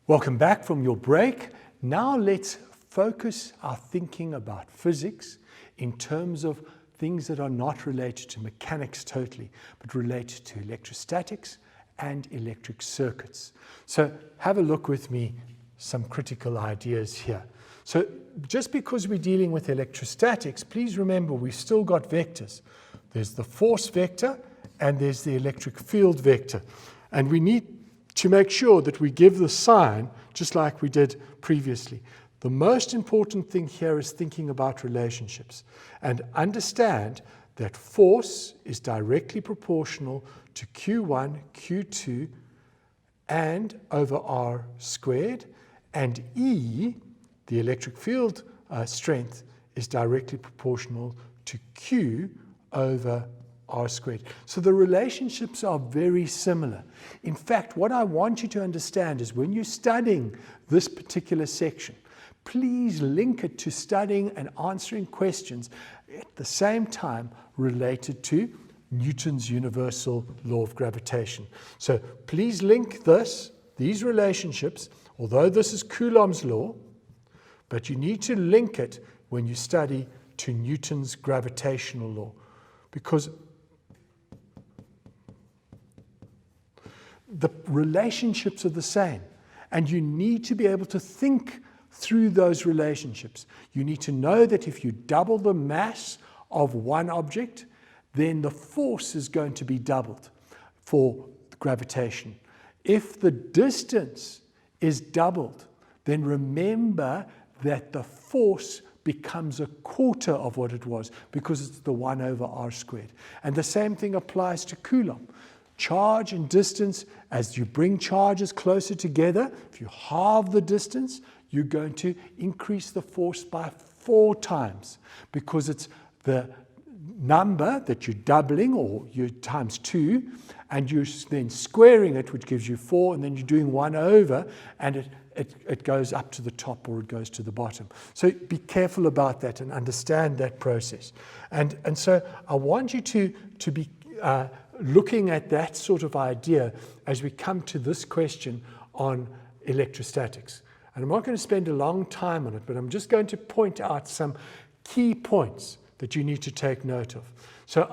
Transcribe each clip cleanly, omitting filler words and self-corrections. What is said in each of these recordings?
Welcome back from your break. Now let's focus our thinking about physics in terms of things that are not related to mechanics totally, but related to electrostatics and electric circuits. So have a look with me, some critical ideas here. So just because we're dealing with electrostatics, please remember we've still got vectors. There's the force vector and there's the electric field vector. And we need to make sure that we give the sign just like we did previously. The most important thing here is thinking about relationships and understand that force is directly proportional to Q1, Q2, and over R squared, and E, the electric field strength, is directly proportional to Q over R squared. So the relationships are very similar. In fact, what I want you to understand is when you're studying this particular section, please link it to studying and answering questions at the same time related to Newton's universal law of gravitation. So please link these relationships, although this is Coulomb's law, but you need to link it when you study to Newton's gravitational law, because the relationships are the same, and you need to be able to think through those relationships. You need to know that if you double the mass of one object, then the force is going to be doubled for gravitation. If the distance is doubled, then remember that the force becomes a quarter of what it was because it's the 1 over R squared. And the same thing applies to Coulomb. Charge and distance, as you bring charges closer together, if you halve the distance, you're going to increase the force by 4 times because it's the number that you're doubling, or you're times 2, and you're then squaring it, which gives you 4, and then you're doing 1 over, and it goes up to the top or it goes to the bottom. So be careful about that and understand that process. And so I want you to be looking at that sort of idea as we come to this question on electrostatics. And I'm not going to spend a long time on it, but I'm just going to point out some key points that you need to take note of. So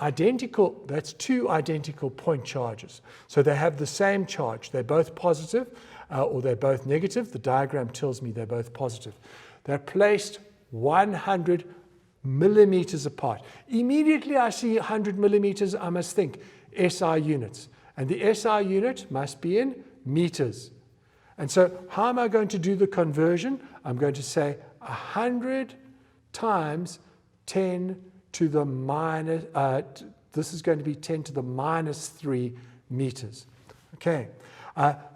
that's 2 identical point charges. So they have the same charge. They're both positive or they're both negative. The diagram tells me they're both positive. They're placed 100 millimeters apart. Immediately I see 100 millimeters, I must think SI units. And the SI unit must be in meters. And so how am I going to do the conversion? I'm going to say 100 times 10 to the minus, this is going to be 10 to the minus 3 meters. Okay.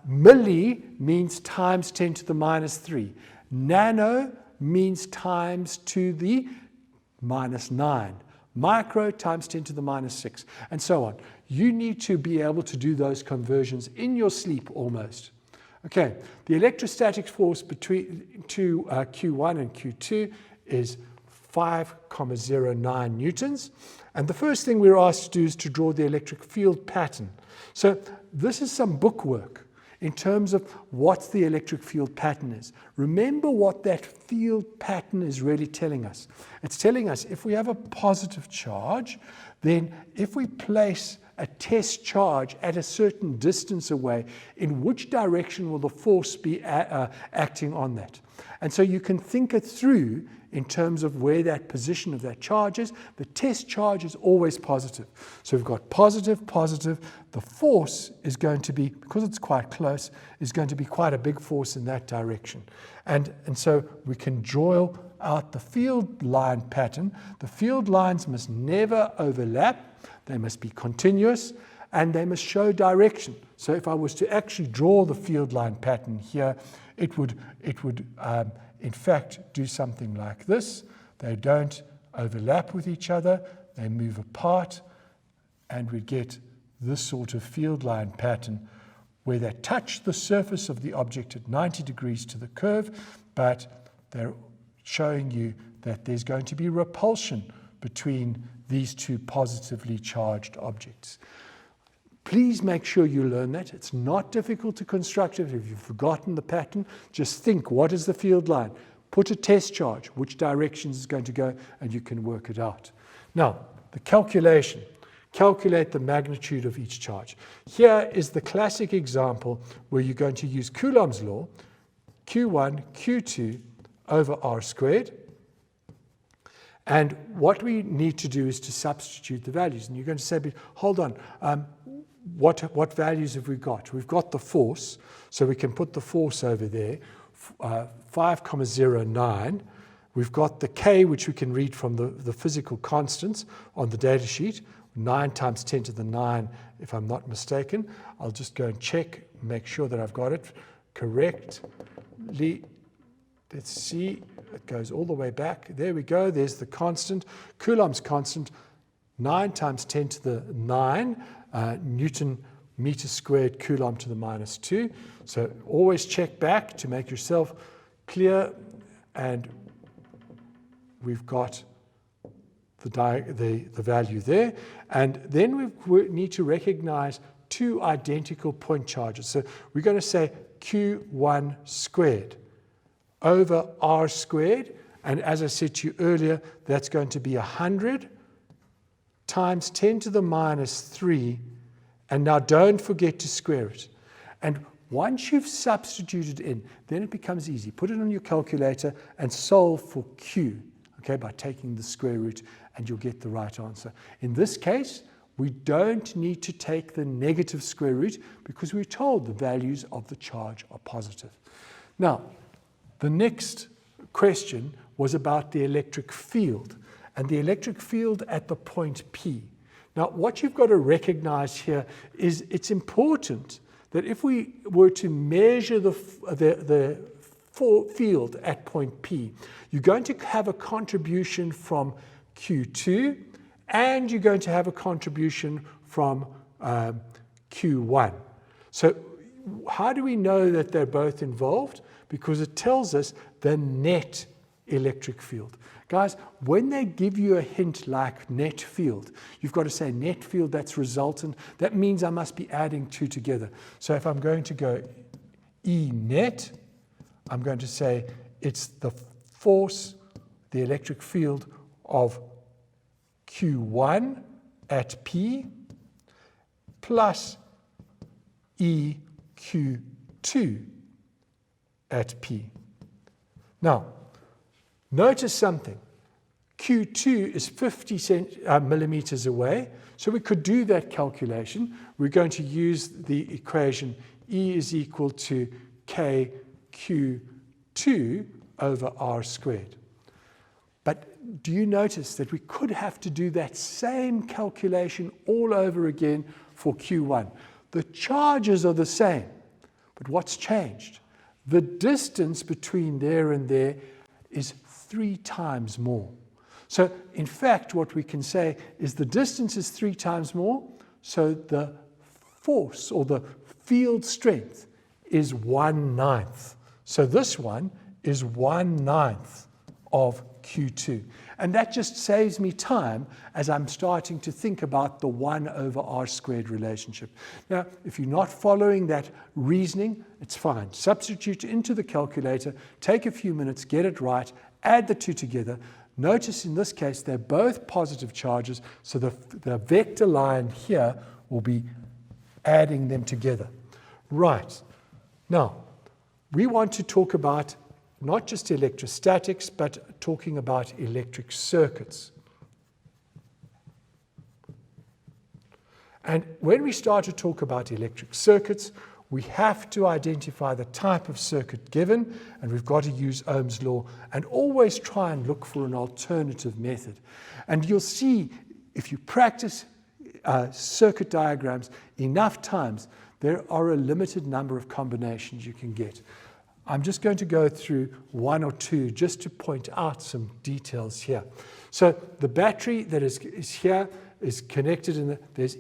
Milli means times 10 to the minus 3. Nano means times to the minus 9. Micro times 10 to the minus 6, and so on. You need to be able to do those conversions in your sleep almost. Okay, the electrostatic force between Q1 and Q2 is 5,09 newtons. And the first thing we're asked to do is to draw the electric field pattern. So this is some book work in terms of what the electric field pattern is. Remember what that field pattern is really telling us. It's telling us if we have a positive charge, then if we place a test charge at a certain distance away, in which direction will the force be acting on that? And so you can think it through in terms of where that position of that charge is. The test charge is always positive. So we've got positive, positive. The force is going to be, because it's quite close, is going to be quite a big force in that direction. And so we can draw out the field line pattern. The field lines must never overlap. They must be continuous, and they must show direction. So if I was to actually draw the field line pattern here, it would in fact do something like this. They don't overlap with each other, they move apart, and we get this sort of field line pattern where they touch the surface of the object at 90 degrees to the curve, but they're showing you that there's going to be repulsion between these 2 positively charged objects. Please make sure you learn that. It's not difficult to construct it. If you've forgotten the pattern, just think, what is the field line? Put a test charge, which direction is going to go, and you can work it out. Now, the calculation. Calculate the magnitude of each charge. Here is the classic example where you're going to use Coulomb's law, Q1, Q2 over R squared. And what we need to do is to substitute the values. And you're going to say, but hold on, what values have we got? We've got the force, so we can put the force over there, 5,09. We've got the K, which we can read from the physical constants on the data sheet, 9 times 10 to the 9, if I'm not mistaken. I'll just go and check, make sure that I've got it correctly. Let's see, it goes all the way back. There we go, there's the constant. Coulomb's constant, 9 times 10 to the 9, Newton meter squared Coulomb to the minus 2. So always check back to make yourself clear, and we've got the value there. And then we need to recognize two identical point charges. So we're going to say Q1 squared over R squared. And as I said to you earlier, that's going to be 100 times 10 to the minus 3. And now don't forget to square it. And once you've substituted in, then it becomes easy. Put it on your calculator and solve for Q, okay, by taking the square root, and you'll get the right answer. In this case, we don't need to take the negative square root because we're told the values of the charge are positive. Now, the next question was about the electric field, and the electric field at the point P. Now, what you've got to recognize here is it's important that if we were to measure the field at point P, you're going to have a contribution from Q2, and you're going to have a contribution from Q1. So how do we know that they're both involved? Because it tells us the net electric field. Guys, when they give you a hint like net field, you've got to say net field, that's resultant. That means I must be adding two together. So if I'm going to go E net, I'm going to say it's the force, the electric field of Q1 at P plus EQ2 at P. Now, notice something. Q2 is 50 millimeters away, so we could do that calculation. We're going to use the equation E is equal to KQ2 over R squared. But do you notice that we could have to do that same calculation all over again for Q1? The charges are the same, but what's changed? The distance between there and there is 3 times more. So in fact, what we can say is the distance is 3 times more, so the force or the field strength is 1/9. So this one is 1/9 of Q2. And that just saves me time as I'm starting to think about the 1 over R squared relationship. Now, if you're not following that reasoning, it's fine. Substitute into the calculator, take a few minutes, get it right, add the two together. Notice in this case, they're both positive charges, so the vector line here will be adding them together. Right. Now, we want to talk about not just electrostatics, but talking about electric circuits. And when we start to talk about electric circuits, we have to identify the type of circuit given, and we've got to use Ohm's law and always try and look for an alternative method. And you'll see, if you practice circuit diagrams enough times, there are a limited number of combinations you can get. I'm just going to go through one or two just to point out some details here. So the battery that is here is connected, and there's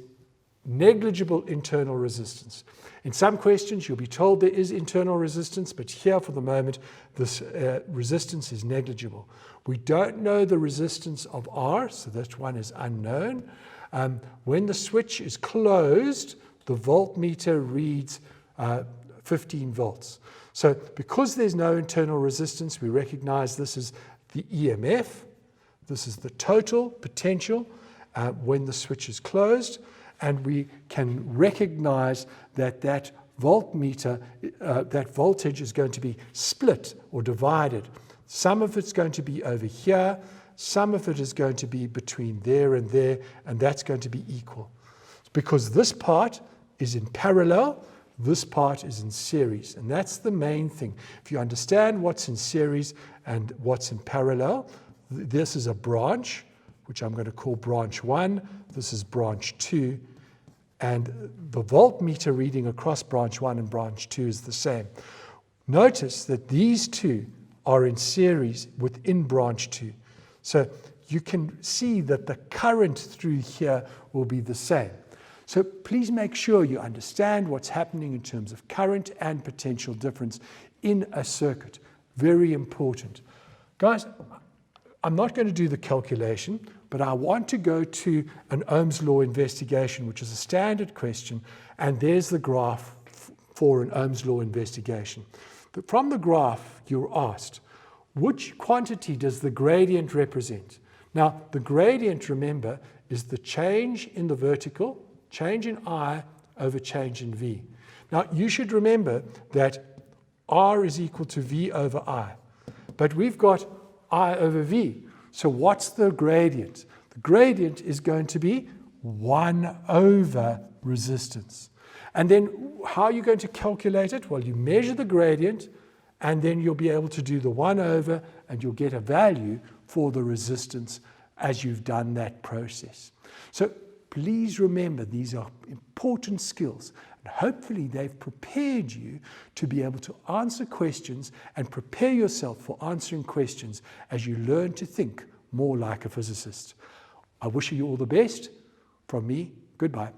negligible internal resistance. In some questions, you'll be told there is internal resistance, but here for the moment, this resistance is negligible. We don't know the resistance of R, so that one is unknown. When the switch is closed, the voltmeter reads 15 volts. So because there's no internal resistance, we recognize this is the EMF. This is the total potential when the switch is closed, and we can recognize that that voltmeter, that voltage is going to be split or divided. Some of it's going to be over here, some of it is going to be between there, and that's going to be equal. Because this part is in parallel, this part is in series, and that's the main thing. If you understand what's in series and what's in parallel, this is a branch, which I'm going to call branch 1, this is branch 2, and the voltmeter reading across branch 1 and branch 2 is the same. Notice that these two are in series within branch 2. So you can see that the current through here will be the same. So please make sure you understand what's happening in terms of current and potential difference in a circuit. Very important. Guys, I'm not going to do the calculation, but I want to go to an Ohm's law investigation, which is a standard question, and there's the graph for an Ohm's law investigation. But from the graph, you're asked, which quantity does the gradient represent? Now, the gradient, remember, is the change in the vertical, change in I over change in V. Now, you should remember that R is equal to V over I, but we've got I over V. So what's the gradient? The gradient is going to be 1 over resistance. And then how are you going to calculate it? Well, you measure the gradient, and then you'll be able to do the 1 over, and you'll get a value for the resistance as you've done that process. So please remember, these are important skills, and hopefully they've prepared you to be able to answer questions and prepare yourself for answering questions as you learn to think more like a physicist. I wish you all the best. From me, goodbye.